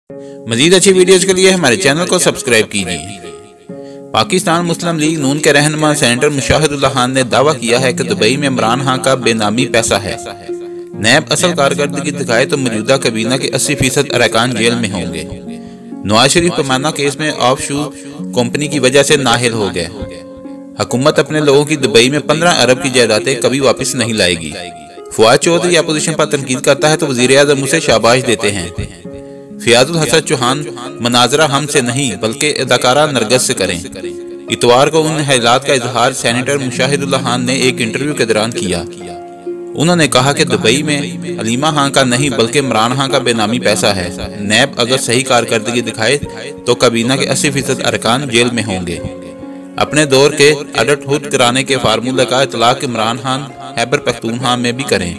मजीद अच्छी वीडियोज के लिए हमारे चैनल को सब्सक्राइब कीजिए। पाकिस्तान मुस्लिम लीग नून के रहनुमा सेनेटर मुशाहिदुल्लाह खान ने दावा किया है कि दुबई में इमरान खान का बेनामी पैसा है। नैब असल कारकर्दगी दिखाए तो मौजूदा काबीना के 80% अरकान जेल में होंगे। नवाज शरीफ पैमाना केस में ऑफशोर कंपनी की वजह से नाहिल हो गए। हुकूमत अपने लोगों की दुबई में 15 अरब की जायदादें कभी वापस नहीं लाएगी। फवाद चौधरी अपोजिशन पर तनकीद करता है तो वजीर आज़म उसे शाबाश देते हैं। फयाजुल हसन चौहान मनाजरा हमसे नहीं बल्कि अदाकारा नरगस से करें। इतवार को उन हालात का इजहार सेनेटर मुशाहिदुल्लाह खान ने एक इंटरव्यू के दौरान किया। उन्होंने कहा कि दुबई में अलीमा खान का नहीं बल्कि इमरान खान का बेनामी पैसा है। नैब अगर सही कारकर्दगी दिखाए तो काबीना के 80% अरकान जेल में होंगे। अपने दौर के अडल्टहुड कराने के फार्मूले का इतलाक इमरान खान खैबर पख्तूनख्वा में भी करें।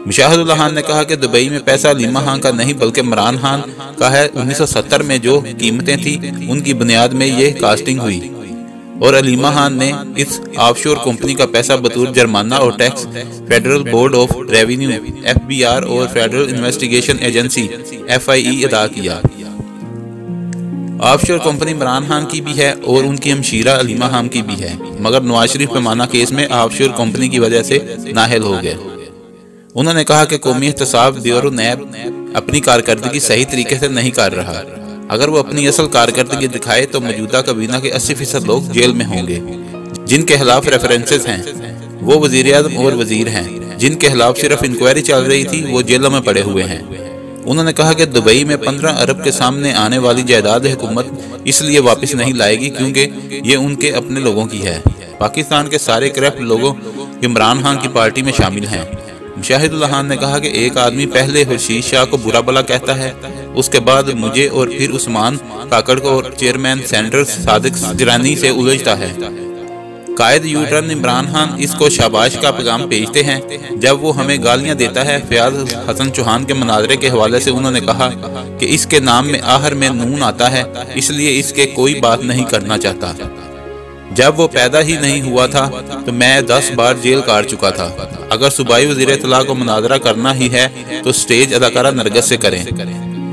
मुशाहिदुल्लाह खान ने कहा कि दुबई में पैसा अलीमा खान का नहीं बल्कि इमरान खान का है। 1970 में जो कीमतें थी उनकी बुनियाद में ये कास्टिंग हुई और अलीमा खान ने इस ऑफशोर कंपनी का पैसा बतौर जुर्माना और tax federal board of revenue FBR और फेडरल इन्वेस्टिगेशन एजेंसी FIE अदा किया। ऑफशोर कंपनी इमरान खान की भी है और उनकी हमशीरा अलीमा खान की भी है, मगर नवाज शरीफ पैमाना केस में ऑफशोर कंपनी की वजह से नाहिल हो गए। उन्होंने कहा कि कौमी एहतसाब ब्यूरो नैब अपनी कारकर्दगी सही तरीके से नहीं कर रहा। अगर वो अपनी असल कारकर्दगी दिखाए तो मौजूदा काबीना के 80% लोग जेल में होंगे। जिनके खिलाफ रेफरेंसेस हैं वो वजीर आज़म और वजीर हैं। जिनके खिलाफ सिर्फ इंक्वायरी चल रही थी वो जेलों में पड़े हुए हैं। उन्होंने कहा कि दुबई में 15 अरब के सामने आने वाली जायदाद हुकूमत इसलिए वापस नहीं लाएगी क्योंकि ये उनके अपने लोगों की है। पाकिस्तान के सारे करप्ट लोगों इमरान खान की पार्टी में शामिल हैं। मुशाहिदुल्लाह खान ने कहा कि एक आदमी पहले खुर्शीद शाह को बुरा भला कहता है, उसके बाद मुझे और फिर उस्मान काकड़ को और चेयरमैन सेनेटर सादिक जिरानी से उलझता है। कायद यूटर्न इमरान खान इसको शाबाश का पैगाम भेजते हैं जब वो हमें गालियां देता है। फयाजुल हसन चौहान के मनाजरे के हवाले से उन्होंने कहा कि इसके नाम में आहर में नून आता है, इसलिए इसके कोई बात नहीं करना चाहता। जब वो पैदा ही नहीं हुआ था तो मैं 10 बार जेल काट चुका था। अगर सूबाई वज़ीर इत्तला को मुनाजरा करना ही है तो स्टेज अदाकारा नरगस से करें।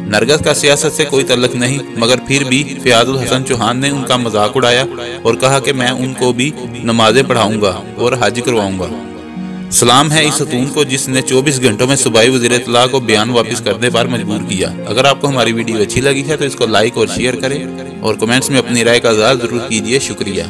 नरगस का सियासत से कोई तल्लुक नहीं, मगर फिर भी फयाजुल हसन चौहान ने उनका मजाक उड़ाया और कहा कि मैं उनको भी नमाजें पढ़ाऊंगा और हज करवाऊंगा। सलाम है इस सतून को जिसने 24 घंटों में सूबाई वज़ीर इत्तला को बयान वापस करने पर मजबूर किया। अगर आपको हमारी वीडियो अच्छी लगी है तो इसको लाइक और शेयर करें और कमेंट्स में अपनी राय का इज़हार जरूर कीजिए। शुक्रिया।